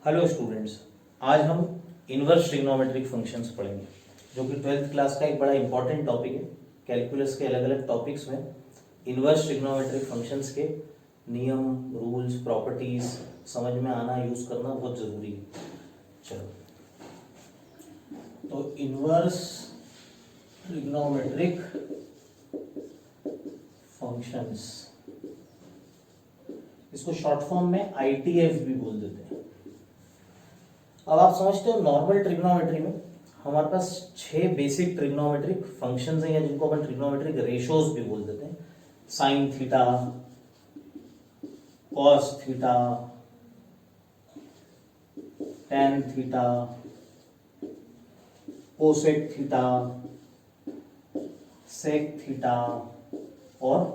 Hello students, आज हम inverse trigonometric functions पढ़ेंगे जो कि 12th क्लास का एक बड़ा इंपॉर्टेंट टॉपिक है। कैलकुलस के अलग अलग टॉपिक्स में इनवर्स ट्रिग्नोमेट्रिक फंक्शंस के नियम, रूल्स, प्रॉपर्टीज समझ में आना, यूज करना बहुत जरूरी है। चलो, तो इनवर्स ट्रिग्नोमेट्रिक फंक्शंस, इसको शॉर्ट फॉर्म में ITF भी बोल देते हैं। अब आप समझते हो नॉर्मल ट्रिग्नोमेट्री में हमारे पास 6 बेसिक ट्रिग्नोमेट्रिक फंक्शंस हैं, या जिनको अपन ट्रिग्नोमेट्रिक रेशोज भी बोल देते हैं। Sine theta, cos theta, tan theta, cosec theta, sec theta और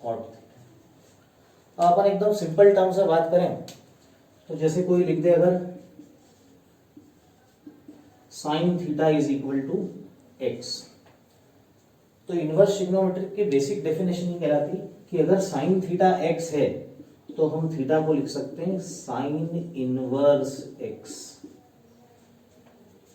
कॉट थीटा। अपन एकदम सिंपल टर्म से बात करें तो जैसे कोई लिख दे अगर sine theta is equal to x, तो इनवर्स ट्रिग्नोमेट्रिक की बेसिक डेफिनेशन ये कहलाती है कि अगर साइन थीटा एक्स है तो हम थीटा को लिख सकते हैं साइन इनवर्स एक्स।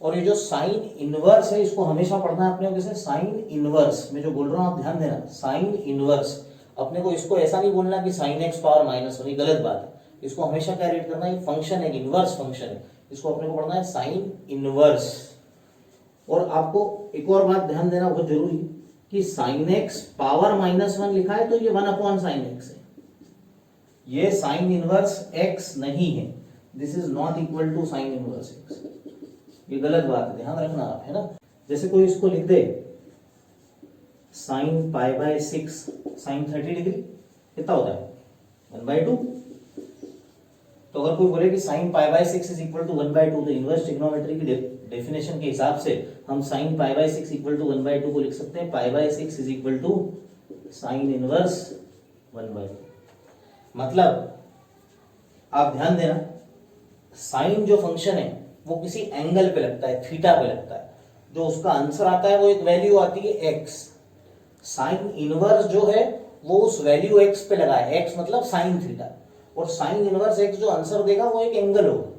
और ये जो साइन इनवर्स है इसको हमेशा पढ़ना है अपने को कैसे, साइन इनवर्स। मैं जो बोल रहा हूं आप ध्यान देना, साइन इनवर्स। अपने को इसको ऐसा नहीं बोलना कि साइन एक्स पावर -1, ये गलत बात है। इसको हमेशा क्या रीड करना है, फंक्शन है, इनवर्स फंक्शन है, इसको अपने को पढ़ना है साइन इनवर्स। और आपको एक और बात ध्यान देना बहुत जरूरी है कि साइन एक्स पावर -1 लिखा है तो ये 1 साइन एक्स है, ये साइन इनवर्स एक्स नहीं है। This is not equal to sine inverse x, ये गलत बात है, ध्यान रखना आप, है ना। जैसे कोई इसको लिख दे साइन π/6 साइन 30 डिग्री, कितना होता है 1/2। तो अगर कोई बोले कि साइन π/6 इज इक्वल टू 1/2, तो इनवर्स ट्रिग्नोमेट्री की डेफिनेशन के हिसाब से हम साइन π/6 इक्वल टू 1/2 को लिख सकते हैं π/6 is equal to sine inverse 1/2। मतलब आप ध्यान देना, साइन जो फंक्शन है वो किसी एंगल पे लगता है, थीटा पे लगता है। जो उसका आंसर आता है वो एक वैल्यू आती है एक्स। साइन इनवर्स जो है वो उस वैल्यू एक्स पे लगा है, एक्स मतलब साइन थीटा, और साइन इनवर्स एक्स जो आंसर देगा वो एक एंगल होगा।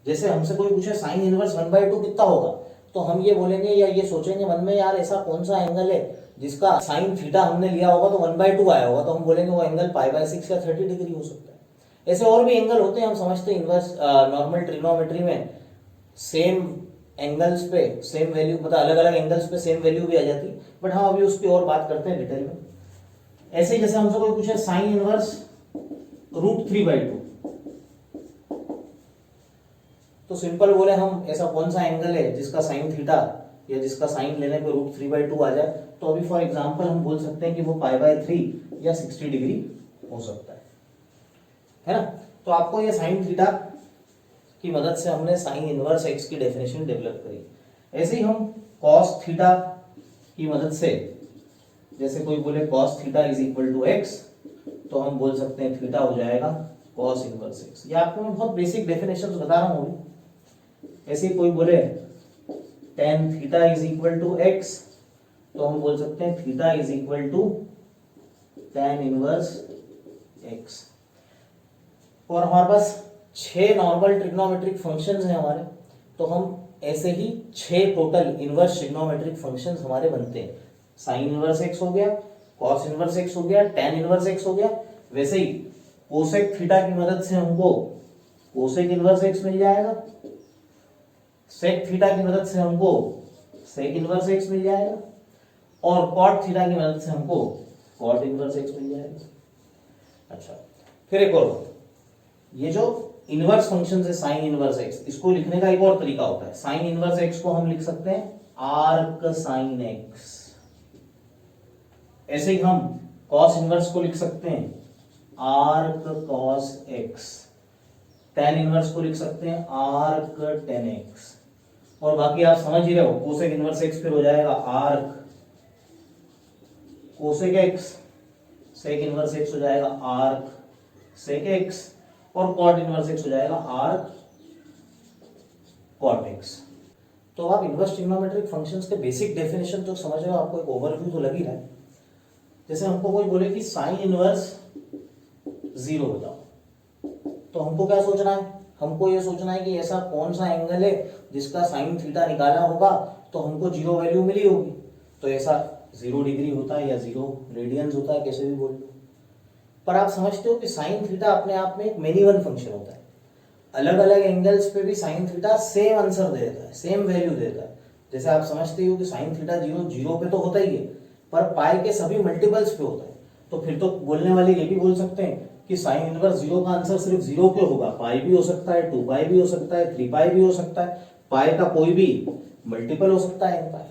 जैसे हमसे कोई पूछे साइन इनवर्स 1/2 कितना होगा, तो हम ये बोलेंगे या ये सोचेंगे मन में, यार ऐसा कौन सा एंगल है जिसका साइन थीटा हमने लिया होगा तो 1/2 आया होगा, तो हम बोलेंगे वो एंगल π/6 या 30 डिग्री हो सकता है। ऐसे और भी एंगल होते हैं, हम समझते हैं इनवर्स नॉर्मल ट्रिग्नोमेट्री में सेम एंगल्स पे सेम वैल्यू, मतलब अलग अलग एंगल्स पे सेम वैल्यू भी आ जाती है, बट हम अभी उसकी और बात करते हैं डिटेल में। ऐसे ही जैसे हमसे कोई पूछे साइन इनवर्स √3/2, तो सिंपल बोले हम ऐसा कौन सा एंगल है जिसका साइन थीटा या जिसका साइन लेने पे √3/2 आ जाए, तो अभी फॉर एग्जांपल हम बोल सकते हैं कि वो π/3 या 60 डिग्री हो सकता है ना। तो आपको ये साइन थीटा की मदद से हमने साइन इनवर्स एक्स की डेफिनेशन डेवलप करी। ऐसे ही हम कॉस थीटा की मदद से, जैसे कोई बोले cos theta is equal to x, तो हम बोल सकते हैं थीटा हो जाएगा कॉस इनवर्स एक्स। ये आपको मैं बहुत बेसिक डेफिनेशंस बता रहा हूं। ऐसे ही कोई बोले tan theta is equal to x, तो हम बोल सकते हैं theta is equal to tan inverse x. और हमारे पास 6 नॉर्मल ट्रिग्नोमेट्रिक फंक्शंस हैं हमारे, तो हम ऐसे ही 6 टोटल इनवर्स ट्रिग्नोमेट्रिक फंक्शंस हमारे बनते हैं। साइन इनवर्स एक्स हो गया, कॉस इनवर्स एक्स हो गया, टेन इनवर्स एक्स हो गया। वैसे ही कोसेक थीटा की मदद से हमको कोसेक इनवर्स एक्स मिल जाएगा, सेक थीटा की मदद से हमको सेक इनवर्स एक्स मिल जाएगा, और कॉट थीटा की मदद से हमको कॉट इनवर्स एक्स मिल जाएगा। अच्छा, फिर एक और, ये जो इनवर्स फंक्शन है साइन इनवर्स एक्स, इसको लिखने का एक और तरीका होता है। साइन इनवर्स एक्स को हम लिख सकते हैं आर्क साइन एक्स। ऐसे ही हम कॉस इनवर्स को लिख सकते हैं arc cos x, tan inverse को लिख सकते हैं आर्क टेन एक्स, और बाकी आप समझ ही रहे हो। कोसेक इनवर्स एक्स फिर हो जाएगा arc cosec x, sec inverse x हो जाएगा आर्क सेक एक्स, और कॉट इनवर्स एक्स हो जाएगा आर्क कॉट एक्स। तो आप इनवर्स ट्रिग्नोमेट्रिक फंक्शंस के बेसिक डेफिनेशन तो समझ रहे हो, आपको एक ओवरव्यू तो लग ही रहा है। जैसे हमको कोई बोले कि साइन इनवर्स 0 बताओ, तो हमको क्या सोचना है, हमको ये सोचना है कि ऐसा कौन सा एंगल है जिसका साइन थीटा निकाला होगा तो हमको 0 वैल्यू मिली होगी। तो ऐसा 0 डिग्री होता है या 0 रेडियंस होता है, कैसे भी बोल लो। पर आप समझते हो कि साइन थीटा अपने आप में एक मेनी वन फंक्शन होता है। अलग अलग एंगल्स पे भी साइन थीटा सेम आंसर दे देता है, सेम वैल्यू देता है। जैसे आप समझते हो कि साइन थीटा 0 पे तो होता ही है, पर पाई के सभी मल्टीपल्स पे होता है। तो फिर तो बोलने वाले ये भी बोल सकते हैं कि साइन इनवर्स 0 का आंसर सिर्फ 0 क्यों होगा, पाई भी हो सकता है, 2 पाई भी हो सकता है, 3 पाई भी हो सकता है, पाई का कोई भी मल्टीपल हो सकता है n पाई।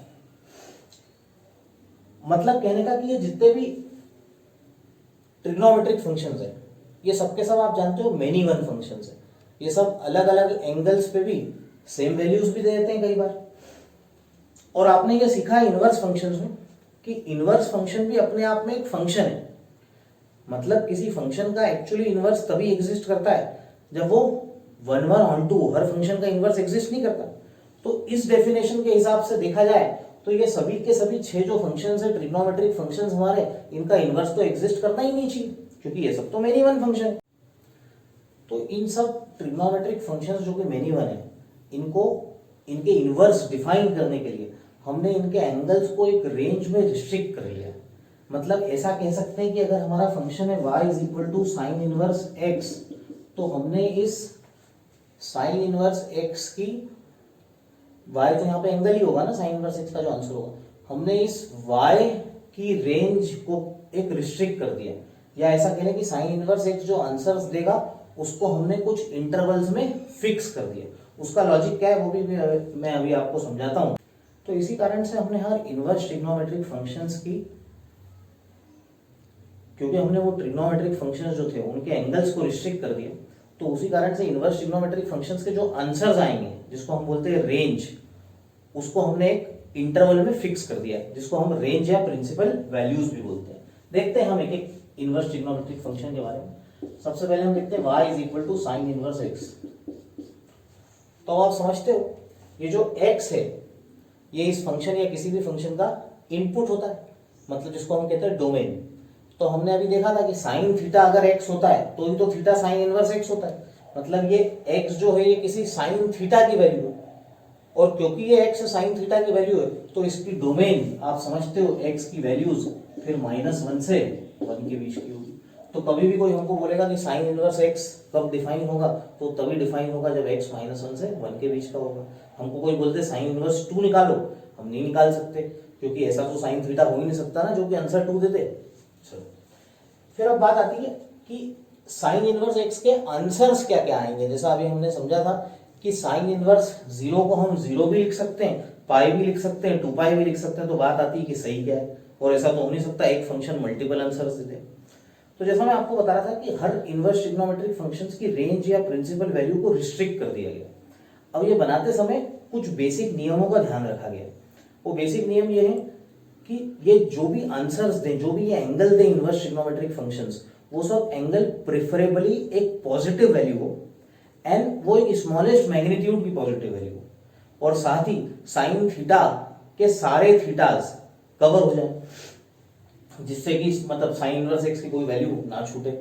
मतलब कहने का कि ये जितने भी ट्रिग्नोमेट्रिक फंक्शंस है ये सबके सब आप जानते हो मेनी वन फंक्शंस है। ये सब अलग अलग एंगल्स पे भी सेम वैल्यूज भी दे देते हैं कई बार। और आपने ये सीखा है इनवर्स फंक्शंस में कि इनवर्स फंक्शन भी अपने आप में एक फंक्शन है। मतलब किसी फंक्शन का एक्चुअली इनवर्स तभी एग्जिस्ट करता है जब वो 1 1 ऑन टू, हर फंक्शन का इनवर्स एग्जिस्ट नहीं करता। तो इस डेफिनेशन के हिसाब से देखा जाए तो ये सभी के सभी 6 जो फंक्शंस है ट्रिग्नोमेट्रिक फंक्शंस हमारे, इनका इनवर्स तो एग्जिस्ट करना ही नहीं चाहिए क्योंकि ये सब तो मेनी वन फंक्शन है। तो इन सब ट्रिग्नोमेट्रिक फंक्शंस जो कि मेनी वन है, इनको इनके इनवर्स डिफाइन करने के लिए हमने इनके एंगल्स को एक रेंज में रिस्ट्रिक्ट कर लिया। मतलब ऐसा कह सकते हैं कि अगर हमारा फंक्शन है y is equal to sine inverse x, तो हमने इस साइन इनवर्स x की, y तो यहाँ पे एंगल ही होगा ना साइन इनवर्स x का जो आंसर होगा, हमने इस y की रेंज को एक रिस्ट्रिक्ट कर दिया। या ऐसा कह लें कि साइन इनवर्स x जो आंसर्स देगा उसको हमने कुछ इंटरवल्स में फिक्स कर दिया। उसका लॉजिक क्या है वो भी मैं अभी आपको समझाता हूँ। तो इसी कारण से हमने हर इनवर्स ट्रिग्नोमेट्रिक फंक्शंस की, क्योंकि हमने वो ट्रिग्नोमेट्रिक फंक्शंस जो थे उनके एंगल्स को रिस्ट्रिक्ट कर दिया, तो उसी कारण से इनवर्स ट्रिग्नोमेट्रिक फंक्शंस के जो आंसर्स आएंगे जिसको हम बोलते हैं रेंज, उसको हमने एक इंटरवल में फिक्स कर दिया जिसको हम रेंज या प्रिंसिपल वैल्यूज भी बोलते हैं। देखते हैं हम एक एक इनवर्स ट्रिग्नोमेट्रिक फंक्शन के बारे में। सबसे पहले हम देखते हैं y is equal to sine inverse x। तो आप समझते हो ये जो x है ये इस फंक्शन या किसी भी फंक्शन का इनपुट होता है, मतलब जिसको हम कहते हैं डोमेन। तो हमने अभी देखा था कि साइन थीटा अगर x होता है तो ही तो थीटा साइन इनवर्स x होता है। मतलब ये x जो है ये किसी साइन थीटा की वैल्यू है, और क्योंकि ये x साइन थीटा की वैल्यू है तो इसकी डोमेन आप समझते हो x की वैल्यूज फिर -1 से 1 के बीच की होगी। तो कभी भी कोई हमको बोलेगा कि साइन इनवर्स x कब डिफाइन होगा, तो तभी डिफाइन होगा जब x -1 से 1 के बीच का होगा। हमको कोई बोलते साइन इनवर्स 2 निकालो, हम नहीं निकाल सकते क्योंकि ऐसा तो साइन थीटा हो ही नहीं सकता ना जो कि आंसर 2 देते। चलो फिर अब बात आती है कि साइन इनवर्स x के आंसर्स क्या क्या आएंगे। जैसा अभी हमने समझा था कि साइन इनवर्स 0 को हम 0 भी लिख सकते हैं, पाई भी लिख सकते हैं, 2 पाई भी लिख सकते हैं। तो बात आती है कि सही क्या है, और ऐसा तो हो नहीं सकता एक फंक्शन मल्टीपल आंसर्स देते। तो जैसा मैं आपको बता रहा था कि हर इनवर्स ट्रिग्नोमेट्रिक फंक्शंस की रेंज या प्रिंसिपल वैल्यू को रिस्ट्रिक्ट कर दिया गया। अब ये बनाते समय कुछ बेसिक नियमों का ध्यान रखा गया। वो बेसिक नियम ये है कि ये जो भी आंसर्स दें, जो भी ये एंगल दें इनवर्स ट्रिग्नोमेट्रिक फंक्शंस, वो सब एंगल प्रेफरेबली एक पॉजिटिव वैल्यू हो एंड वो एक स्मॉलेस्ट मैग्नीट्यूड की पॉजिटिव वैल्यू हो, और साथ ही साइन थीटा के सारे थीटास कवर हो जाए, जिससे कि मतलब साइन इनवर्स x की कोई वैल्यू ना छूटे।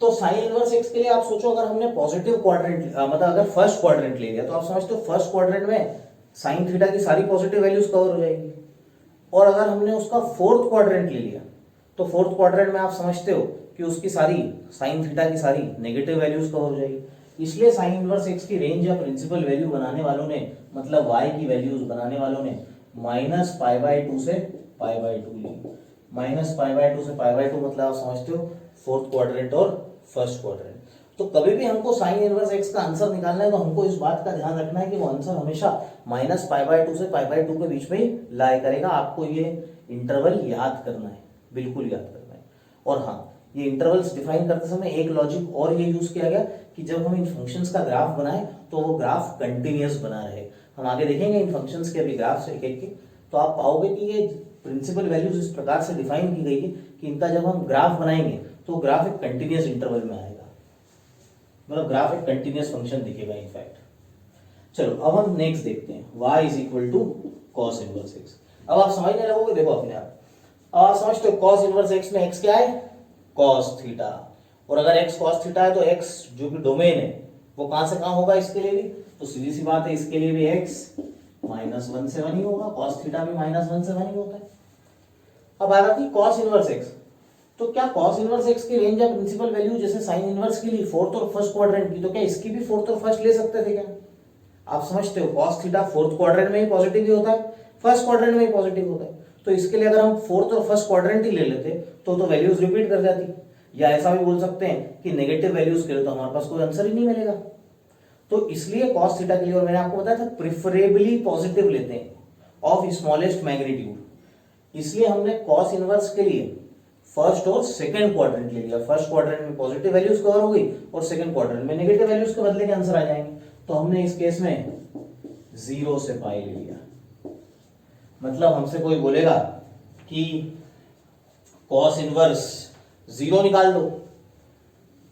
तो साइन इनवर्स x के लिए आप सोचो अगर हमने पॉजिटिव क्वाड्रेंट मतलब अगर फर्स्ट क्वाड्रेंट ले लिया तो आप समझते हो फर्स्ट क्वाड्रेंट में साइन थीटा की सारी पॉजिटिव वैल्यूज कवर हो जाएगी। और अगर हमने उसका फोर्थ क्वाड्रेंट ले लिया तो फोर्थ क्वाड्रेंट में आप समझते हो कि उसकी सारी साइन थीटा की सारी नेगेटिव वैल्यूज कवर हो जाएगी। इसलिए साइन इनवर्स x की रेंज या प्रिंसिपल वैल्यू बनाने वालों ने, मतलब y की वैल्यूज बनाने वालों ने -π/2 से π/2 ली। -π/2 से π/2 मतलब आप समझते हो फोर्थ क्वाड्रेंट और फर्स्ट क्वाड्रेंट। तो कभी भी हमको साइन इनवर्स x का आंसर निकालना है तो हमको इस बात का ध्यान रखना है कि वो आंसर हमेशा -π/2 से π/2 के बीच में ही लाई करेगा। आपको ये इंटरवल याद करना है, बिल्कुल याद करना है। और हाँ, ये इंटरवल्स डिफाइन करते समय एक लॉजिक और ये यूज किया गया कि जब हम इन फंक्शंस का ग्राफ बनाएं तो वो ग्राफ कंटिन्यूअस बना रहे। हम आगे देखेंगे इन फंक्शंस के अभी ग्राफ एक एक के, तो आप पाओगे कि ये प्रिंसिपल वैल्यूज इस प्रकार से डिफाइन की गई है कि इनका जब हम ग्राफ बनाएंगे तो ग्राफ एक कंटिन्यूअस इंटरवल में आएगा, मतलब ग्राफ एक कंटिन्यूअस फंक्शन दिखेगा इनफैक्ट। चलो अब हम नेक्स्ट देखते हैं y is equal to cos inverse x। अब आप समझने लगोगे, देखो अपने आप अब आप समझते हो कॉस इनवर्स x में x क्या है, कॉस थीटा, और अगर x cos थीटा है तो x जो कि डोमेन है वो कहां से कहां होगा इसके लिए भी, तो सीधी सी बात है इसके लिए भी x -1 से 1 ही होगा, cos थीटा भी -1 से 1 ही होता है। अब आ जाती cos इनवर्स x, तो क्या cos इनवर्स x की रेंज या प्रिंसिपल वैल्यू जैसे साइन इनवर्स के लिए फोर्थ और फर्स्ट क्वाड्रेंट की, तो क्या इसकी भी फोर्थ और फर्स्ट ले सकते थे क्या? आप समझते हो cos थीटा फोर्थ क्वाड्रेंट में ही पॉजिटिव ही होता है, फर्स्ट क्वाड्रेंट में ही पॉजिटिव होता है, तो इसके लिए अगर हम फोर्थ और फर्स्ट क्वाड्रेंट ही ले लेते तो वैल्यूज रिपीट कर जाती, या ऐसा भी बोल सकते हैं कि नेगेटिव वैल्यूज के लिए तो हमारे पास कोई आंसर ही नहीं मिलेगा। तो इसलिए cos थीटा के लिए, और मैंने आपको बताया था प्रिफरेबली पॉजिटिव लेते हैं ऑफ स्मॉलेस्ट मैग्नीट्यूड, इसलिए हमने cos इनवर्स के लिए फर्स्ट और सेकंड क्वाड्रेंट ले लिया। फर्स्ट क्वाड्रेंट में पॉजिटिव वैल्यूज कवर हो गई और सेकंड क्वाड्रेंट में नेगेटिव वैल्यूज के बदले के आंसर आ जाएंगे। तो हमने इस केस में 0 से पाई ले लिया। मतलब हमसे कोई बोलेगा कि cos इनवर्स 0 निकाल दो,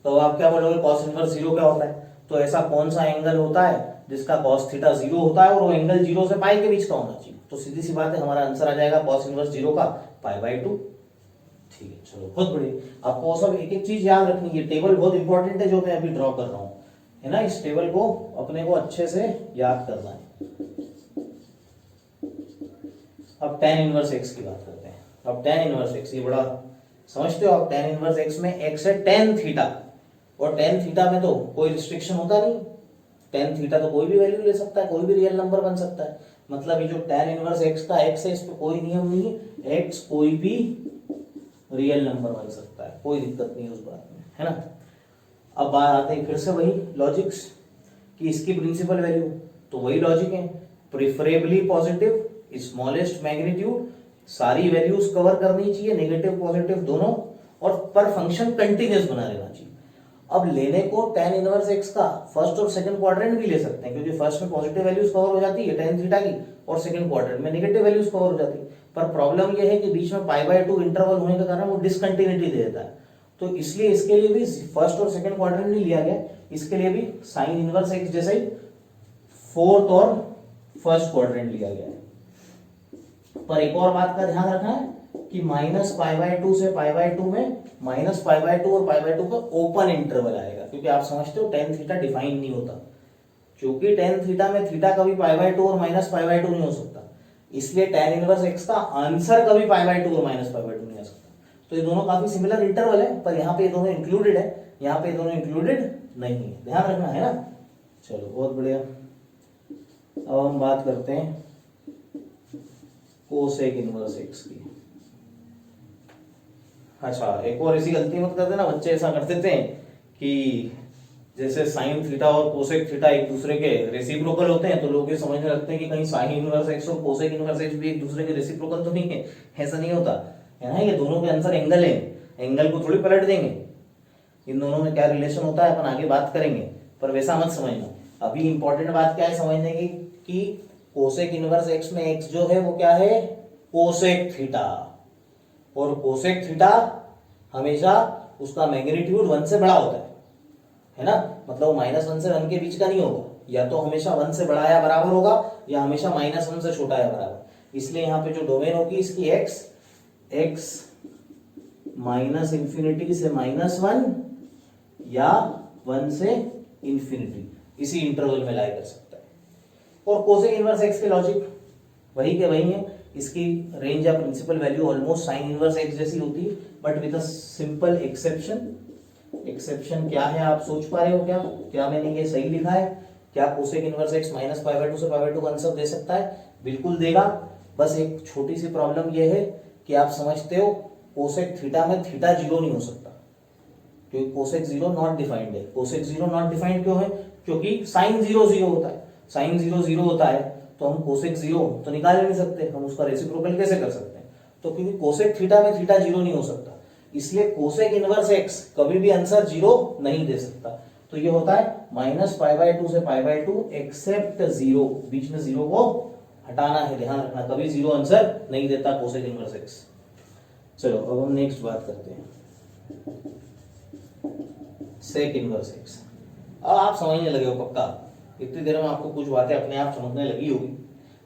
तो आप क्या बोलोगे cos इनवर्स 0 क्या होता है? तो ऐसा कौन सा एंगल होता है जिसका cos थीटा 0 होता है और वो एंगल 0 से पाई के बीच का होना चाहिए? तो सीधी सी बात है हमारा आंसर आ जाएगा cos इनवर्स 0 का π/2। ठीक है, चलो बहुत बढ़िया। आपको सब एक एक चीज याद रखनी है, टेबल बहुत इंपॉर्टेंट है जो मैं अभी ड्रॉ कर रहा हूं, है ना। इस टेबल को अपने को अच्छे से याद करना है। अब tan इनवर्स x की बात करते हैं। अब tan इनवर्स x, ये बड़ा समझते हो आप, tan इनवर्स x में x है tan थीटा, और tan थीटा में तो कोई रिस्ट्रिक्शन होता नहीं, tan थीटा तो कोई भी वैल्यू ले सकता है, कोई भी रियल नंबर बन सकता है। मतलब ये जो tan इनवर्स x का x है, इस पे कोई नियम नहीं है, x कोई भी रियल नंबर बन सकता है, कोई दिक्कत नहीं उस बात में, है ना। अब बात आते हैं फिर से वही लॉजिक्स कि इसकी प्रिंसिपल वैल्यू, तो वही लॉजिक है, प्रिफरेबली पॉजिटिव, स्मॉलेस्ट मैग्नीट्यूड, सारी वैल्यूज कवर करनी चाहिए, नेगेटिव पॉजिटिव दोनों, और पर फंक्शन कंटिन्यूअस बना लेना चाहिए। अब लेने को tan इनवर्स x का फर्स्ट और सेकंड क्वाड्रेंट भी ले सकते हैं, क्योंकि फर्स्ट में पॉजिटिव वैल्यूज कवर हो जाती है tan थीटा की, और सेकंड क्वाड्रेंट में नेगेटिव वैल्यूज कवर हो जाती है। पर प्रॉब्लम यह है कि बीच में π/2 इंटरवल होने के कारण वो डिसकंटिन्यूटी दे देता है, तो इसलिए इसके लिए भी फर्स्ट और सेकंड क्वाड्रेंट नहीं लिया गया, इसके लिए भी साइन इनवर्स x जैसा ही फोर्थ और फर्स्ट क्वाड्रेंट लिया गया है। पर एक और बात का ध्यान रखना है कि -π/2 से π/2 में -π/2 और π/2 का ओपन इंटरवल आएगा, क्योंकि आप समझते हो tan थीटा डिफाइन नहीं होता, क्योंकि tan थीटा में थीटा कभी π/2 और -π/2 नहीं हो सकता, इसलिए tan इनवर्स x का आंसर कभी π/2 और -π/2 नहीं आ सकता। तो ये दोनों काफी सिमिलर इंटरवल है, पर यहाँ पे ये दोनों इंक्लूडेड है, यहाँ पे ये दोनों इंक्लूडेड नहीं है, ध्यान रखना है ना। चलो बहुत बढ़िया। अब हम बात करते हैं कोसेक इनवर्स x की। अच्छा, एक और ऐसी गलती मत कर देना, बच्चे ऐसा कर देते हैं कि जैसे साइन थीटा और कोसेक थीटा एक दूसरे के रेसिप्रोकल होते हैं, तो लोग ये समझने लगते हैं कि कहीं साइन इनवर्स x और कोसेक इनवर्स x भी एक दूसरे के रेसिप्रोकल तो नहीं है। ऐसा नहीं होता है ना, ये दोनों के आंसर एंगल है, एंगल को थोड़ी पलट देंगे। इन दोनों में क्या रिलेशन होता है अपन आगे बात करेंगे, पर वैसा मत समझना। अभी इंपॉर्टेंट बात क्या है समझने की कि कोसेक इनवर्स x में x जो है वो क्या है, कोसेक थीटा, और कोसेक थीटा हमेशा उसका मैग्नीट्यूड 1 से बड़ा होता है ना। मतलब -1 से 1 के बीच का नहीं होगा, या तो हमेशा 1 से बड़ा या बराबर होगा, या हमेशा -1 से छोटा या बराबर। इसलिए यहाँ पे जो डोमेन होगी इसकी x -∞ से -1 या 1 से इंफिनिटी, इसी इंटरवल में लाई कर सकता है। और कोसेक इनवर्स x के लॉजिक वही के वही है, इसकी रेंज या principal value almost sine inverse x जैसी होती है, but with a simple exception. Exception क्या है आप सोच पा रहे हो क्या? क्या मैंने ये सही लिखा है? क्या कोसेक इनवर्स x -π/2 से π/2 का आंसर दे सकता है? बिल्कुल देगा। बस एक छोटी सी प्रॉब्लम ये है कि आप समझते हो कोसेक थीटा में थीटा 0 नहीं हो सकता, क्योंकि कोसेक 0 नॉट डिफाइंड है। कोसेक 0 नॉट डिफाइंड क्यों है? क्योंकि साइन 0 0 होता है, साइन 0 0 होता है, तो हम कोसेक 0 तो निकाल नहीं सकते, हम उसका रेसिप्रोकल कैसे कर सकते हैं? तो क्योंकि कोसेक थीटा में थीटा 0 नहीं हो सकता, इसलिए कोसेक इनवर्स x कभी भी आंसर 0 नहीं दे सकता। तो ये होता है -π/2 से π/2 एक्सेप्ट 0, बीच में 0 को हटाना है, ध्यान रखना, कभी 0 आंसर नहीं देता कोसेक इनवर्स x। चलो अब हम नेक्स्ट बात करते हैं, सेक इनवर्स x। अब आप समझने लगे हो पक्का, इतनी देर में आपको कुछ बातें अपने आप समझने लगी होगी।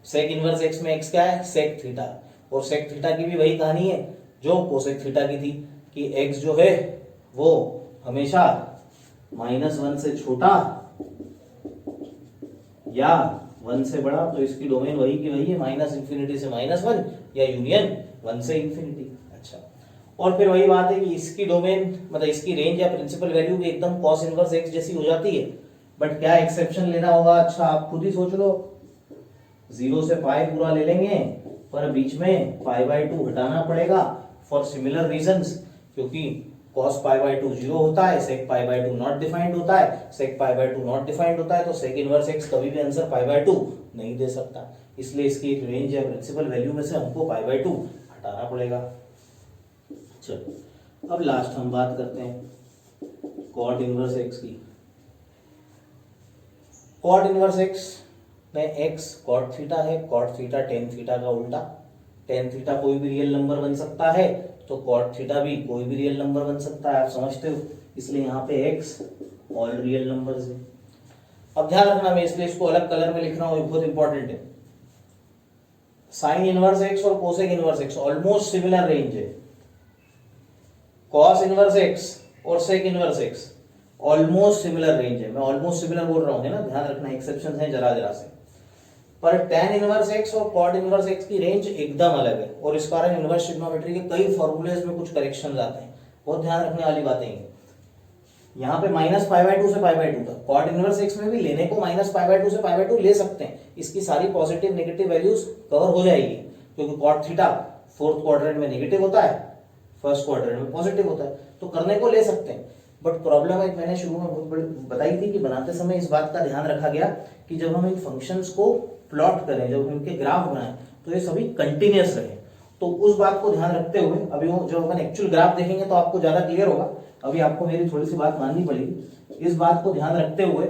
सेक इनवर्स x में x क्या है? सेक थीटा, और सेक थीटा की भी वही कहानी है जो कोसेक थीटा की थी कि x जो है वो हमेशा -1 से छोटा या 1 से बड़ा, तो इसकी डोमेन वही की वही है, -∞ से -1 या यूनियन 1 से इंफिनिटी। अच्छा, और फिर वही बात है कि इसकी डोमेन मतलब इसकी रेंज या प्रिंसिपल वैल्यू भी एकदम cos इनवर्स x जैसी हो जाती है, बट क्या एक्सेप्शन लेना होगा? अच्छा, आप खुद ही सोच लो। 0 से पाई पूरा ले लेंगे, पर बीच में π/2 हटाना पड़ेगा फॉर सिमिलर रीजंस, क्योंकि cos π/2 0 होता है, sec π/2 नॉट डिफाइंड होता है, sec π/2 नॉट डिफाइंड होता है, तो sec इनवर्स x कभी भी आंसर π/2 नहीं दे सकता, इसलिए इसकी एक रेंज या प्रिंसिपल वैल्यू में से हमको π/2 हटाना पड़ेगा। चलो अब लास्ट हम बात करते हैं cot इनवर्स x की। cot इनवर्स x में x cot थीटा है, cot थीटा tan थीटा का उल्टा, tan थीटा कोई भी रियल नंबर बन सकता है, तो cot थीटा भी कोई भी रियल नंबर बन सकता है, आप समझते हो, इसलिए यहाँ पे x ऑल रियल नंबर्स है। अब ध्यान रखना, मैं इसलिए इसको अलग कलर में लिख रहा हूँ, ये बहुत इंपॉर्टेंट है। साइन इनवर्स x और cosec inverse x almost similar range है, cos इनवर्स x और sec inverse x almost similar range है। मैं ऑलमोस्ट सिमिलर बोल रहा हूँ ना, ध्यान रखना, एक्सेप्शन है जरा जरा से। पर tan इनवर्स x और cot इनवर्स x की रेंज एकदम अलग है, और इस कारण इनवर्स ट्रिग्नोमेट्री के कई फॉर्मूलेज में कुछ करेक्शन आते हैं, बहुत ध्यान रखने वाली बातें हैं। यहाँ पे -π/2 से π/2 था, cot इनवर्स x में भी लेने को -π/2 से π/2 ले सकते हैं, इसकी सारी पॉजिटिव नेगेटिव वैल्यूज कवर हो जाएगी, क्योंकि cot थीटा फोर्थ क्वाड्रेंट में नेगेटिव होता है, फर्स्ट क्वाड्रेंट में पॉजिटिव होता है, तो करने को ले सकते हैं। बट प्रॉब्लम है, मैंने शुरू में बहुत बड़ी बताई थी कि बनाते समय इस बात का ध्यान रखा गया कि जब हम इन फंक्शंस को प्लॉट करें, जब हम इनके ग्राफ बनाएं, तो ये सभी कंटिन्यूअस रहे। तो उस बात को ध्यान रखते हुए अभी वो जब अपन एक्चुअल ग्राफ देखेंगे तो आपको ज्यादा क्लियर होगा, अभी आपको मेरी थोड़ी सी बात माननी पड़ेगी। इस बात को ध्यान रखते हुए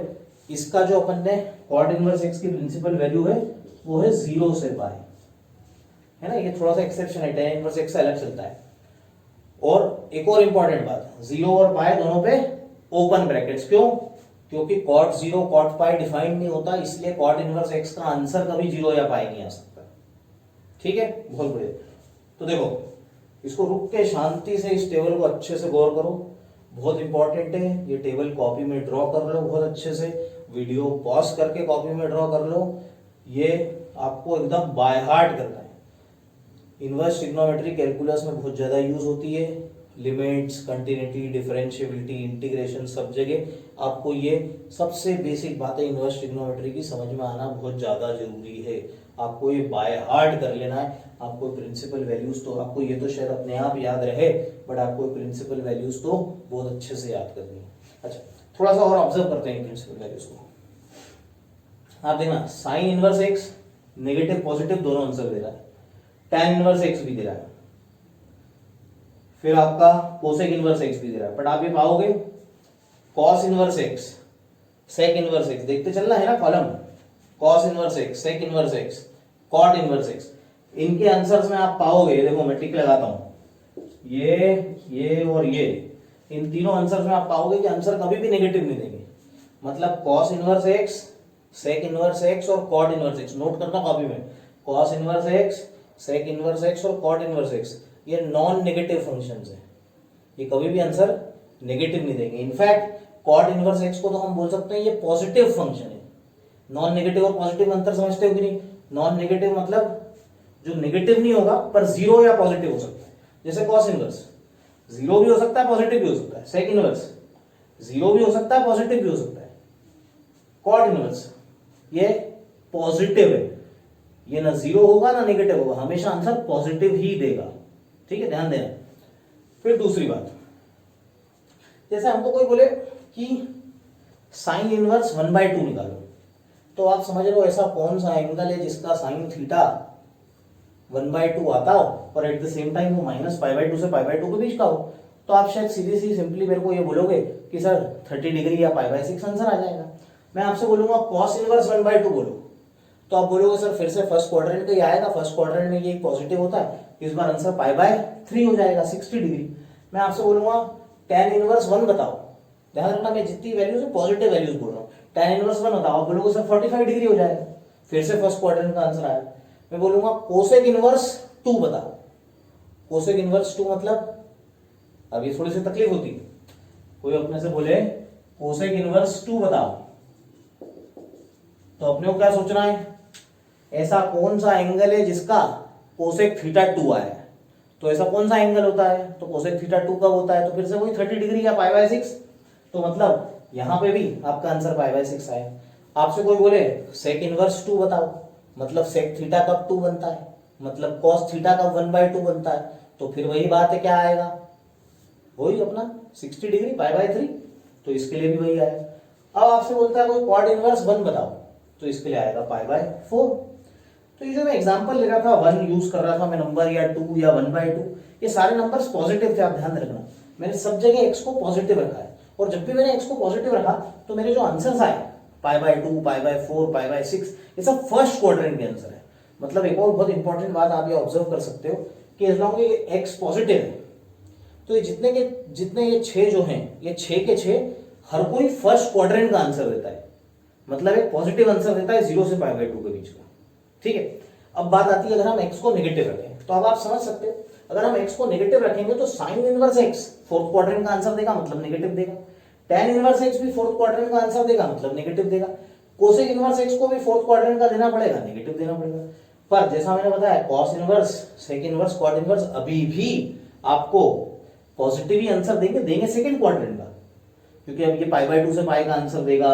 इसका जो अपन ने cot इनवर्स x की प्रिंसिपल वैल्यू है वो है 0 से पाई, है ना, ये थोड़ा सा एक्सेप्शन है, tan इनवर्स x से अलग चलता है। और एक और इंपॉर्टेंट बात, 0 और पाई दोनों पे ओपन ब्रैकेट्स, क्यों? क्योंकि cot 0 cot पाई डिफाइंड नहीं होता, इसलिए cot इनवर्स x का आंसर कभी 0 या पाई नहीं आ सकता। ठीक है, बहुत बढ़िया। तो देखो, इसको रुक के शांति से इस टेबल को अच्छे से गौर करो, बहुत इंपॉर्टेंट है। ये टेबल कॉपी में ड्रॉ कर लो बहुत अच्छे से, वीडियो पॉज करके कॉपी में ड्रॉ कर लो, ये आपको एकदम बाय हार्ट करना है। इनवर्स ट्रिग्नोमेट्री कैलकुलस में बहुत ज्यादा यूज होती है, लिमिट्स, कंटिन्यूटी, डिफरेंशिएबिलिटी, इंटीग्रेशन, सब जगह आपको ये सबसे बेसिक बातें इनवर्स ट्रिग्नोमेट्री की समझ में आना बहुत ज्यादा जरूरी है। आपको ये बाय हार्ट कर लेना है। आपको प्रिंसिपल वैल्यूज तो आपको ये तो शायद अपने आप याद रहे, बट आपको प्रिंसिपल वैल्यूज तो बहुत अच्छे से याद करनी है। अच्छा, थोड़ा सा और ऑब्जर्व करते हैं प्रिंसिपल वैल्यूज को। आप देखना, sign inverse x negative positive दोनों आंसर दे रहा है, tan इनवर्स एक्स भी दे रहा है, फिर आपका कोसेक इनवर्स एक्स भी दे रहा है, बट आप ये पाओगे cos inverse x, sec inverse x, देखते चलना है ना column, cos inverse x, sec inverse x, cot inverse x, इनके आंसर्स में आप पाओगे, देखो मैं टिक लगाता हूं, ये और ये, इन तीनों आंसर्स में आप पाओगे कि आंसर कभी भी नेगेटिव नहीं देंगे। मतलब cos inverse x, sec inverse x और cot इनवर्स एक्स, नोट करना कॉपी में, cos inverse x, sec inverse x और cot इनवर्स एक्स, ये नॉन नेगेटिव फंक्शंस है, ये कभी भी आंसर नेगेटिव नहीं देंगे। इनफैक्ट cot इनवर्स एक्स को तो हम बोल सकते हैं ये पॉजिटिव फंक्शन है। नॉन नेगेटिव और पॉजिटिव अंतर समझते हो कि नहीं? नॉन नेगेटिव मतलब जो नेगेटिव नहीं होगा पर जीरो या पॉजिटिव हो सकता है, जैसे cos इनवर्स जीरो भी हो सकता है पॉजिटिव भी हो सकता है, sec इनवर्स जीरो भी हो सकता है पॉजिटिव भी हो सकता है, cot इनवर्स ये पॉजिटिव है, ये ना जीरो होगा ना नेगेटिव होगा, हमेशा आंसर पॉजिटिव ही देगा। ठीक है, ध्यान देना। फिर दूसरी बात, जैसे हमको कोई बोले कि साइन इनवर्स 1/2 निकालो, तो आप समझ रहे हो ऐसा कौन सा एंगल है जिसका साइन थीटा 1/2 आता हो और एट द सेम टाइम वो -π/2 से π/2 के बीच का हो। तो आप शायद सीधी सी सिंपली मेरे को ये बोलोगे कि सर 30 डिग्री या π/6 आंसर आ जाएगा। मैं आपसे बोलूंगा cos इनवर्स 1/2 बोलो, तो आप बोलोगे सर फिर से फर्स्ट क्वाड्रेंट का ही आएगा, फर्स्ट क्वाड्रेंट में ये पॉजिटिव होता है, इस बार आंसर π/3 हो जाएगा, 60 डिग्री। मैं आपसे बोलूंगा tan इनवर्स 1 बताओ, ध्यान रखना मैं जितनी वैल्यूज है पॉजिटिव वैल्यूज बोल रहा हूँ, tan इनवर्स 1 बताओ, आप बोलोगे सर 45 डिग्री हो जाएगा, फिर से फर्स्ट क्वाड्रेंट का आंसर आया। मैं बोलूंगा कोसेक इनवर्स 2 बताओ, कोसेक इनवर्स 2 मतलब अब ये थोड़ी सी तकलीफ होती है, कोई अपने से बोले कोसेक इनवर्स 2 बताओ, तो अपने को क्या सोचना है, ऐसा कौन सा एंगल है जिसका कोसेक थीटा 2 आया है। तो ऐसा कौन सा एंगल होता है, तो कोसेक थीटा 2 कब होता है, तो फिर से वही 30 डिग्री या π/6। तो मतलब यहां पे भी आपका आंसर π/6 आए। आपसे कोई बोले सेक इनवर्स 2 बताओ, मतलब सेक थीटा कब 2 बनता है, मतलब कॉस थीटा कब 1/2 बनता है, तो फिर वही बात है, क्या आएगा, वही अपना 60 डिग्री π/3। तो इसके लिए भी वही आएगा। अब आपसे बोलता है कोई क्वाड इनवर्स 1 बताओ, तो इसके लिए आएगा π/4। तो ये जो मैं एग्जांपल ले रहा था 1 यूज कर रहा था मैं नंबर, या 2 या 1/2, ये सारे नंबर्स पॉजिटिव थे, आप ध्यान रखना। मैंने सब जगह x को पॉजिटिव रखा है, और जब भी मैंने x को पॉजिटिव रखा तो मेरे जो आंसर्स आए π/2, π/4, π/6, ये सब फर्स्ट क्वाड्रेंट के आंसर है। मतलब एक और बहुत इंपॉर्टेंट बात आप ये ऑब्जर्व कर सकते हो कि एज लॉन्ग ये x पॉजिटिव है, तो ये जितने ये 6 जो हैं, ये 6 के 6 हर कोई फर्स्ट क्वाड्रेंट का आंसर देता है, मतलब एक पॉजिटिव आंसर देता है 0 से π/2 के बीच का। ठीक है, अब बात आती है अगर हम x को नेगेटिव रखें, तो अब आप समझ सकते हो अगर हम x को नेगेटिव रखेंगे तो sign inverse x fourth quadrant का आंसर देगा, मतलब नेगेटिव देगा। tan इनवर्स x भी फोर्थ क्वाड्रेंट का आंसर देगा, मतलब नेगेटिव देगा। कोसेक इनवर्स x को भी फोर्थ क्वाड्रेंट का देना पड़ेगा, नेगेटिव देना पड़ेगा। पर जैसा मैंने बताया cos inverse, sec inverse, cot inverse अभी भी आपको पॉजिटिव ही आंसर देंगे सेकंड क्वाड्रेंट का, क्योंकि अब ये π/2 से पाई का आंसर देगा,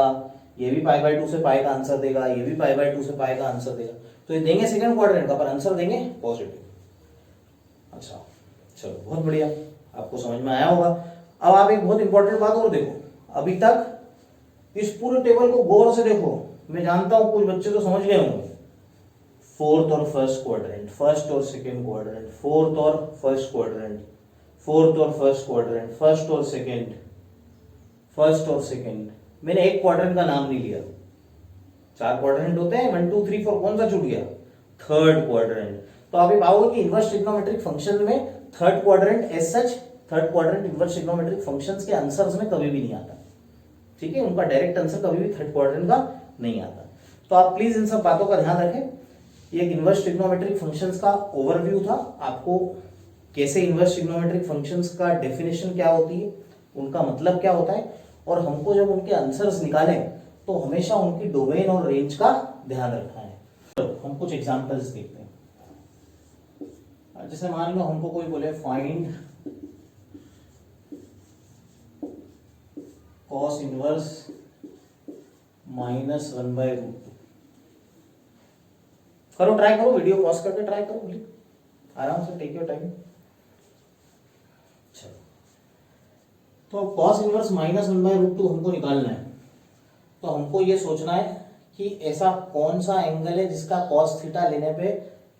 ये भी π/2 से पाई का आंसर देगा, ये भी π/2 से पाई का आंसर देगा, तो ये देंगे सेकंड क्वाड्रेंट का, पर आंसर देंगे पॉजिटिव। अच्छा चलो, बहुत बढ़िया, आपको समझ में आया होगा। अब आप एक बहुत इंपॉर्टेंट बात और देखो, अभी तक इस पूरे टेबल को गौर से देखो, मैं जानता हूं कुछ बच्चे तो समझ गए होंगे, फोर्थ और फर्स्ट क्वाड्रेंट, फर्स्ट और सेकंड क्वाड्रेंट, फोर्थ और फर्स्ट क्वाड्रेंट, फोर्थ और फर्स्ट क्वाड्रेंट, फर्स्ट और सेकंड, फर्स्ट और सेकंड। मैंने एक क्वाड्रेंट का नाम नहीं लिया, 4 क्वाड्रेंट होते हैं, 1 2 3 4, कौन सा छूट गया, थर्ड क्वाड्रेंट। तो आप ये पाओगे कि इनवर्स ट्रिग्नोमेट्रिक फंक्शन में third quadrant as such, third quadrant inverse trigonometric functions के आंसर्स में कभी भी नहीं आता। ठीक है, उनका डायरेक्ट आंसर कभी भी थर्ड क्वाड्रेंट का नहीं आता। तो आप प्लीज इन सब बातों का ध्यान रखें। ये एक इनवर्स ट्रिग्नोमेट्रिक फंक्शंस का ओवरव्यू था, आपको कैसे इनवर्स ट्रिग्नोमेट्रिक फंक्शंस का डेफिनेशन क्या होती है, उनका मतलब क्या होता है, और हमको जब उनके आंसर्स निकालें तो हमेशा उनकी डोमेन और रेंज का ध्यान रखना है। तो हम कुछ एग्जांपल्स देखते हैं। जैसे मान लो हमको कोई बोले फाइंड कॉस इनवर्स -1/√2। करो, ट्राई करो, वीडियो पॉज करके ट्राई करो, प्लीज आराम से, टेक योर टाइम। चलो, तो कॉस इनवर्स -1/√2 हमको निकालना है। तो हमको ये सोचना है कि ऐसा कौन सा एंगल है जिसका कॉस थीटा लेने पे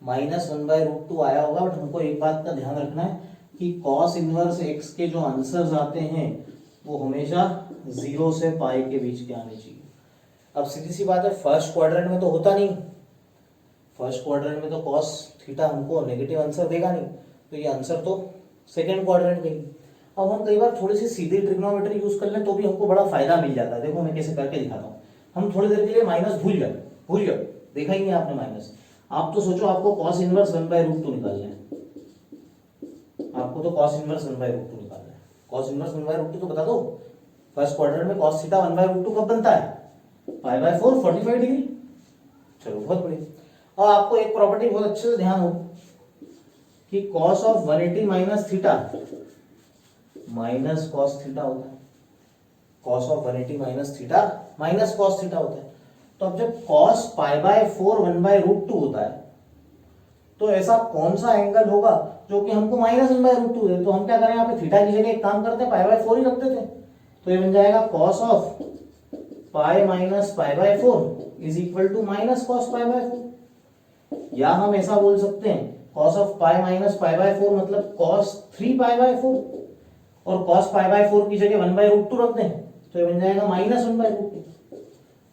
-1/√2 आया होगा। बट हमको एक बात का ध्यान रखना है कि कॉस इनवर्स x के जो आंसर्स आते हैं वो हमेशा 0 से पाई के बीच के आने चाहिए। अब सीधी सी बात है, फर्स्ट क्वाड्रेंट में तो होता नहीं, फर्स्ट क्वाड्रेंट में तो कॉस थीटा हमको नेगेटिव आंसर देगा नहीं, तो ये आंसर तो सेकंड क्वाड्रेंट में ही। अब हम कई बार थोड़ी सी सीधी ट्रिग्नोमेट्री यूज कर लें तो भी हमको बड़ा फायदा मिल जाता है। देखो मैं कैसे करके दिखाता हूँ। हम थोड़ी देर के लिए माइनस भूल जाओ, देखा ही नहीं आपने माइनस। आप तो सोचो आपको कॉस इनवर्स 1/√2 निकालना है, आपको तो कॉस इनवर्स 1/√2 निकालना है। कॉस इनवर्स 1/√2 तो बता दो, फर्स्ट क्वाड्रेंट में कॉस थीटा 1/√2 कब बनता है, π/4, 45 डिग्री। चलो, बहुत बढ़िया। और आपको एक प्रॉपर्टी बहुत अच्छे से ध्यान हो कि cos of 180 minus theta minus cos theta होता है, cos of 180 minus theta minus cos theta होता है। तो अब जब कॉस π/4 1/√2 होता है तो ऐसा कौन सा एंगल होगा जो कि हमको -1/√2 दे। तो हम क्या करें, यहाँ पे थीटा की जगह एक काम करते हैं, π/4 ही रख देते हैं। तो ये बन जाएगा cos of pi minus π/4 is equal to minus cos π/4। या हम ऐसा बोल सकते हैं कॉस ऑफ पाई माइनस π/4 मतलब कॉस 3π/4, और कॉस π/4 की जगह 1/√2 रख दें तो ये बन जाएगा -1/√2।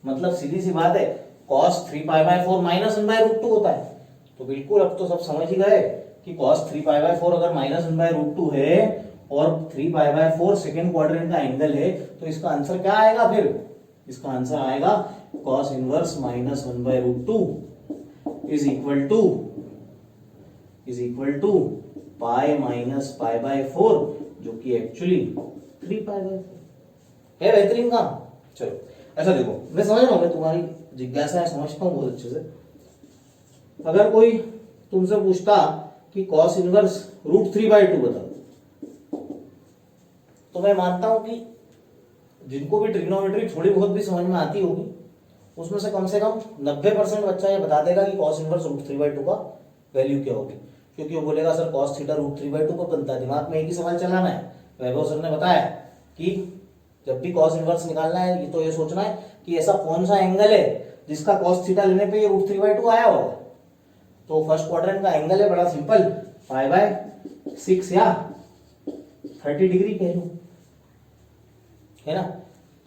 मतलब सीधी सी बात है, cos 3π/4 -1/√2 होता है। तो बिल्कुल अब तो सब समझ ही गए कि cos 3π/4 अगर -1/√2 है और 3π/4 सेकेंड क्वाड्रेंट का एंगल है तो इसका आंसर क्या आएगा, फिर इसका आंसर आएगा cos inverse -1/√2 is equal to pi minus π/4 जो कि एक्चुअली 3π/4। है बेहतरीन काम। चलो ऐसा देखो, मैं समझ रहा हूँ, मैं तुम्हारी जिज्ञासा है समझता हूँ बहुत अच्छे से। अगर कोई तुमसे पूछता कि cos इनवर्स √3/2 बताओ, तो मैं मानता हूं कि जिनको भी ट्रिग्नोमेट्री थोड़ी बहुत भी समझ में आती होगी, उसमें से कम 90% बच्चा ये बता देगा कि cos इनवर्स √3/2 का वैल्यू क्या होगी। क्योंकि वो बोलेगा सर cos थीटा √3/2 को बनता है। दिमाग में एक ही सवाल चलाना है। वैभव सर ने बताया कि जब भी cos इनवर्स निकालना है ये तो ये सोचना है कि ऐसा कौन सा एंगल है जिसका cos थीटा लेने पे ये √3/2 आया होगा। तो फर्स्ट क्वाड्रेंट का एंगल है बड़ा सिंपल, π/6 या 30 डिग्री कह लूं, है ना।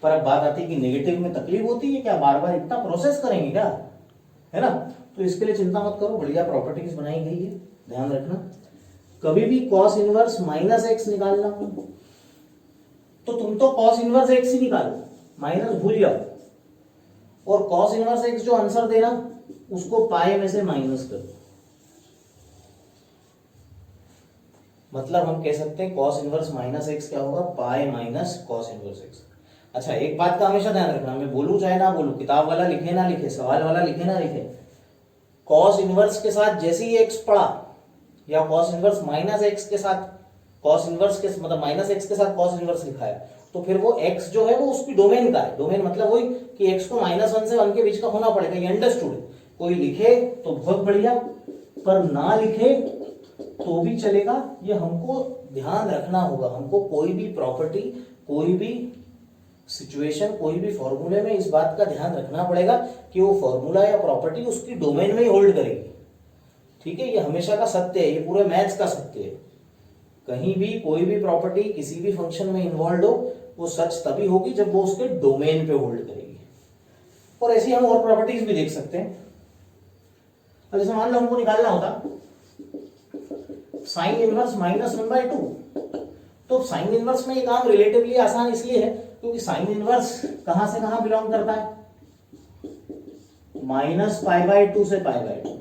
पर अब बात आती है कि नेगेटिव में तकलीफ होती है क्या, बार बार इतना प्रोसेस करेंगे क्या, है ना। तो इसके लिए चिंता मत करो, बढ़िया प्रॉपर्टीज बनाई गई है, ध्यान रखना। कभी भी cos इनवर्स -x निकालना हो तो तुम तो cos इनवर्स x ही निकालो, माइनस भूल जाओ, और cos इनवर्स x जो आंसर देना उसको पाए में से माइनस कर दो। मतलब हम कह सकते हैं cos इनवर्स -x क्या होगा, pi minus cos inverse x। अच्छा एक बात का हमेशा ध्यान रखना, मैं बोलूं चाहे ना बोलूं, किताब वाला लिखे ना लिखे, सवाल वाला लिखे ना लिखे, cos इनवर्स के साथ जैसे ही x पढ़ा या cos इनवर्स -x के साथ cos इनवर्स के मतलब -x के साथ cos इनवर्स लिखा है, तो फिर वो x जो है वो उसकी डोमेन का है। डोमेन मतलब वही कि x को -1 से 1 के बीच का होना पड़ेगा, ये अंडरस्टूड। कोई लिखे तो बहुत बढ़िया, पर ना लिखे तो भी चलेगा। ये हमको ध्यान रखना होगा। हमको कोई भी प्रॉपर्टी, कोई भी सिचुएशन, कोई भी फॉर्मूले में इस बात का ध्यान रखना पड़ेगा कि वो फॉर्मूला या प्रॉपर्टी उसकी डोमेन में ही होल्ड करेगी। ठीक है, ये हमेशा का सत्य है, ये पूरे मैथ्स का सत्य है। कहीं भी कोई भी प्रॉपर्टी किसी भी फंक्शन में इन्वॉल्व हो, वो सच तभी होगी जब वो उसके डोमेन पे होल्ड करेगी। और ऐसी हम और प्रॉपर्टीज भी देख सकते हैं। अब जैसे मान लो हमको निकालना होता साइन इनवर्स -1/2, तो साइन इनवर्स में ये काम रिलेटिवली आसान इसलिए है क्योंकि साइन इनवर्स कहां से कहां बिलोंग करता है, -π/2 से π/2।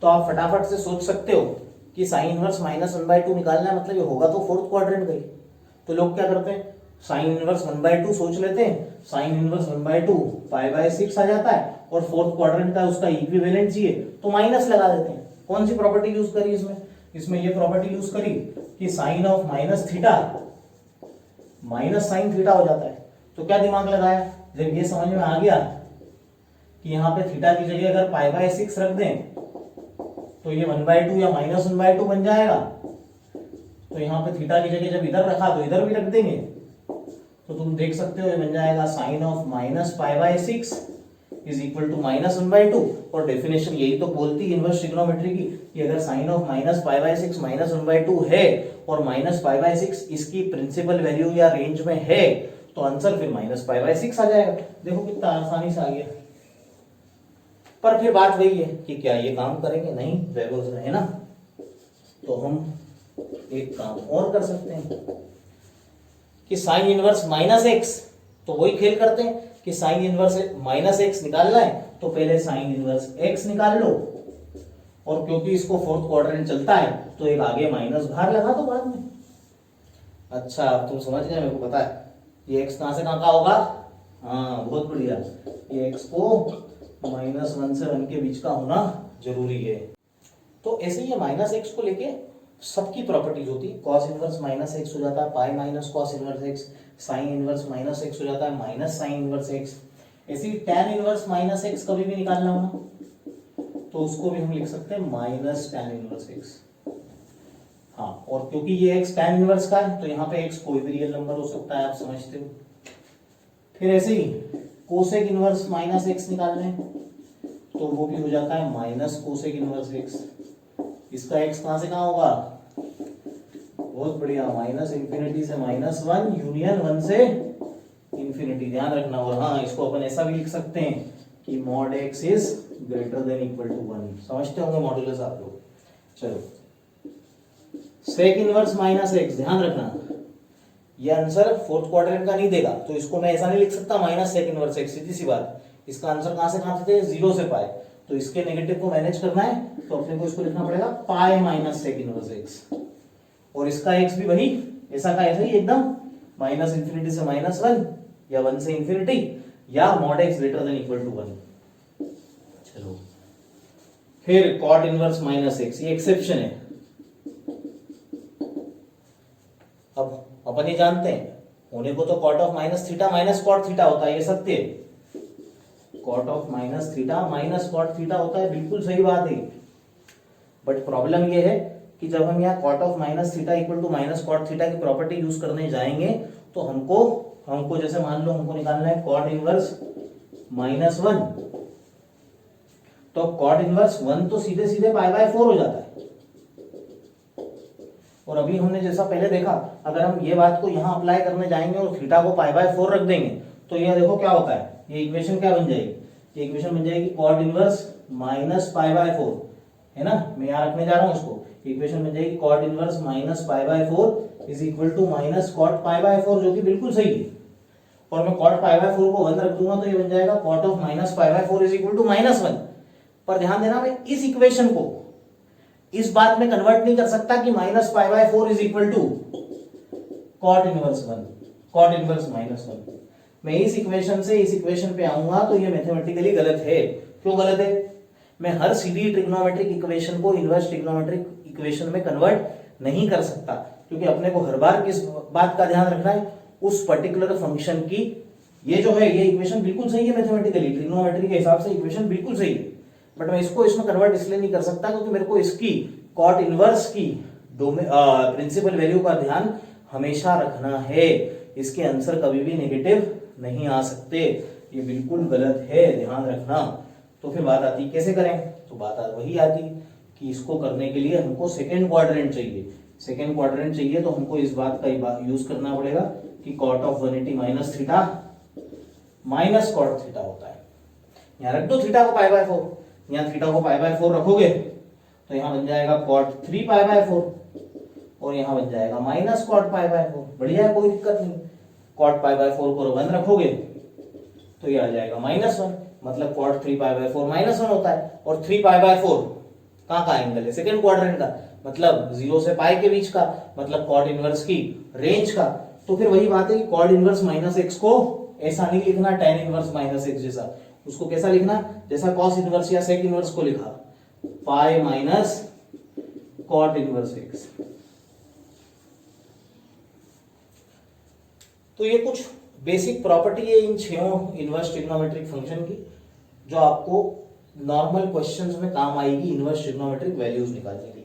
तो आप फटाफट से सोच सकते हो कि साइन इनवर्स -1/2 निकालना है, मतलब ये होगा तो फोर्थ क्वाड्रेंट गई। तो लोग क्या करते हैं, साइन इनवर्स 1/2 सोच लेते हैं, साइन इनवर्स 1/2 π/6 आ जाता है, और फोर्थ क्वाड्रेंट का उसका इक्विवेलेंट चाहिए तो माइनस लगा देते हैं। कौन सी प्रॉपर्टी यूज करी इसमें, इसमें ये प्रॉपर्टी यूज करी कि sine of minus theta minus sine theta हो जाता है। तो क्या दिमाग लगाया, जब ये समझ में आ गया कि यहाँ पे थीटा की जगह अगर π/6 रख दें तो ये 1/2 या -1/2 बन जाएगा। तो यहाँ पे थीटा की जगह जब इधर रखा तो इधर भी रख देंगे, तो तुम देख सकते हो ये बन जाएगा sine of -π/6 is equal to -1/2। और डेफिनेशन यही तो बोलती है इनवर्स ट्रिग्नोमेट्री की कि अगर साइन ऑफ -π/6 -1/2 है और -π/6 इसकी प्रिंसिपल वैल्यू या रेंज में है तो आंसर फिर -π/6 आ जाएगा। देखो कितना आसानी से आ गया। पर फिर बात वही है कि क्या ये काम करेंगे, नहीं वैभव है ना। तो हम एक काम और कर सकते हैं कि साइन इनवर्स -x, तो वही खेल करते हैं कि साइन इनवर्स -x निकालना है तो पहले साइन इनवर्स x निकाल लो, और क्योंकि इसको फोर्थ क्वाड्रेंट चलता है तो एक आगे माइनस बाहर लगा दो बाद में। अच्छा अब तुम समझ गए, मेरे को पता है ये x कहां से कहां का होगा। हाँ बहुत बढ़िया, ये x को -1 से 1 के बीच का होना जरूरी है। तो ऐसे ही -x को लेके सबकी प्रॉपर्टीज होती है। cos इनवर्स -x हो जाता है pi minus cos inverse x, sign inverse -x हो जाता है माइनस साइन इनवर्स x। ऐसे ही tan इनवर्स -x कभी भी निकालना हो ना तो उसको भी हम लिख सकते हैं माइनस tan इनवर्स x। हाँ, और क्योंकि ये x tan इनवर्स का है तो यहाँ पे x कोई भी रियल नंबर हो सकता है, आप समझते हो। फिर ऐसे ही कोसेक इनवर्स -x निकालना है तो वो भी हो जाता है माइनस कोसेक इनवर्स x। इसका x कहां से कहां होगा, बहुत बढ़िया, -∞ से -1 यूनियन 1 से इंफिनिटी, ध्यान रखना। और हाँ, इसको अपन ऐसा भी लिख सकते हैं कि mod x is greater than equal to 1। समझते होंगे मॉड्यूलस आप लोग। चलो सेक इनवर्स -x, ध्यान रखना ये आंसर फोर्थ क्वाड्रेंट का नहीं देगा, तो इसको मैं ऐसा नहीं लिख सकता माइनस सेक इनवर्स x, सीधी सी बात। इसका आंसर कहां से कहां थे, 0 से पाई, तो इसके नेगेटिव को मैनेज करना है तो अपने को इसको लिखना पड़ेगा pi minus sec inverse x। और इसका x भी वही ऐसा का ऐसा ही एकदम माइनस इंफिनिटी से -1 या 1 से इंफिनिटी या mod x greater than equal to 1। चलो फिर cot इनवर्स -x, ये एक्सेप्शन है। अब अपन ये जानते हैं होने को तो cot of minus theta minus cot theta होता है, ये सत्य है। cot of minus theta minus cot theta होता है, बिल्कुल सही बात है। बट प्रॉब्लम ये है कि जब हम यहाँ cot of minus theta equal to minus cot theta की प्रॉपर्टी यूज करने जाएंगे तो हमको जैसे मान लो हमको निकालना है cot इनवर्स -1, तो cot इनवर्स 1 तो सीधे सीधे π/4 हो जाता है। और अभी हमने जैसा पहले देखा, अगर हम ये बात को यहाँ अप्लाई करने जाएंगे और थीटा को π/4 रख देंगे तो ये देखो क्या होता है, ये इक्वेशन क्या बन जाएगी, ये इक्वेशन बन जाएगी cot इनवर्स -π/4, है ना। मैं यहाँ रखने जा रहा हूँ इसको, इक्वेशन बन जाएगी cot inverse -π/4 is equal to minus cot π/4, जो कि बिल्कुल सही है। और मैं cot π/4 को 1 रख दूंगा तो ये बन जाएगा cot of -π/4 is equal to -1। पर ध्यान देना, मैं इस इक्वेशन को इस बात में कन्वर्ट नहीं कर सकता कि -π/4 is equal to cot inverse 1, cot inverse -1। मैं इस इक्वेशन से इस इक्वेशन पे आऊंगा तो ये मैथमेटिकली गलत है। क्यों गलत है? मैं हर सीधी ट्रिग्नोमेट्रिक इक्वेशन को इनवर्स ट्रिग्नोमेट्रिक इक्वेशन में कन्वर्ट नहीं कर सकता, क्योंकि अपने को हर बार किस बात का ध्यान रखना है, उस पर्टिकुलर फंक्शन की। ये जो है ये इक्वेशन बिल्कुल सही है मैथमेटिकली, ट्रिग्नोमेट्री के हिसाब से इक्वेशन बिल्कुल सही है, बट मैं इसको इसमें कन्वर्ट इसलिए नहीं कर सकता क्योंकि मेरे को इसकी cot इनवर्स की प्रिंसिपल वैल्यू का ध्यान हमेशा रखना है। इसके आंसर कभी भी नेगेटिव नहीं आ सकते, ये बिल्कुल गलत है, ध्यान रखना। तो फिर बात आती कैसे करें, तो बात वही आती कि इसको करने के लिए हमको सेकेंड क्वाड्रेंट चाहिए। सेकेंड क्वाड्रेंट चाहिए तो हमको इस बात का यूज करना पड़ेगा कि cot of 180 minus theta minus cot theta होता है। यहाँ रख दो थीटा को π/4, यहाँ थीटा को π/4 रखोगे तो यहाँ बन जाएगा cot 3 π/4 और यहाँ बन जाएगा माइनस cot π/4। बढ़िया है, कोई दिक्कत नहीं। cot π/4 को 1 रखोगे तो ये आ जाएगा -1, मतलब cot 3 π/4 -1 होता है। और 3 π/4 कहाँ का एंगल है, सेकेंड क्वाड्रेंट का, मतलब 0 से पाई के बीच का, मतलब cot इनवर्स की रेंज का। तो फिर वही बात है कि cot इनवर्स -x को ऐसा नहीं लिखना tan इनवर्स -x जैसा, उसको कैसा लिखना, जैसा cos इनवर्स या sec इनवर्स को लिखा, pi minus cot inverse x। तो ये कुछ बेसिक प्रॉपर्टी है इन 6 इनवर्स ट्रिग्नोमेट्रिक फंक्शन की, जो आपको नॉर्मल क्वेश्चंस में काम आएगी इनवर्स ट्रिग्नोमेट्रिक वैल्यूज निकालने के लिए।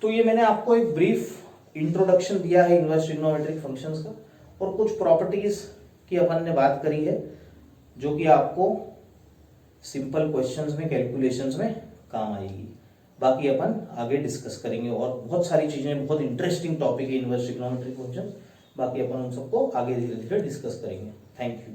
तो ये मैंने आपको एक ब्रीफ इंट्रोडक्शन दिया है इनवर्स ट्रिग्नोमेट्रिक फंक्शंस का, और कुछ प्रॉपर्टीज की अपन ने बात करी है जो कि आपको सिंपल क्वेश्चंस में, कैलकुलेशंस में काम आएगी। बाकी अपन आगे डिस्कस करेंगे, और बहुत सारी चीजें, बहुत इंटरेस्टिंग टॉपिक है इनवर्स ट्रिग्नोमेट्रिक फंक्शंस। बाकी अपन उन सबको आगे धीरे धीरे डिस्कस करेंगे। Thank you.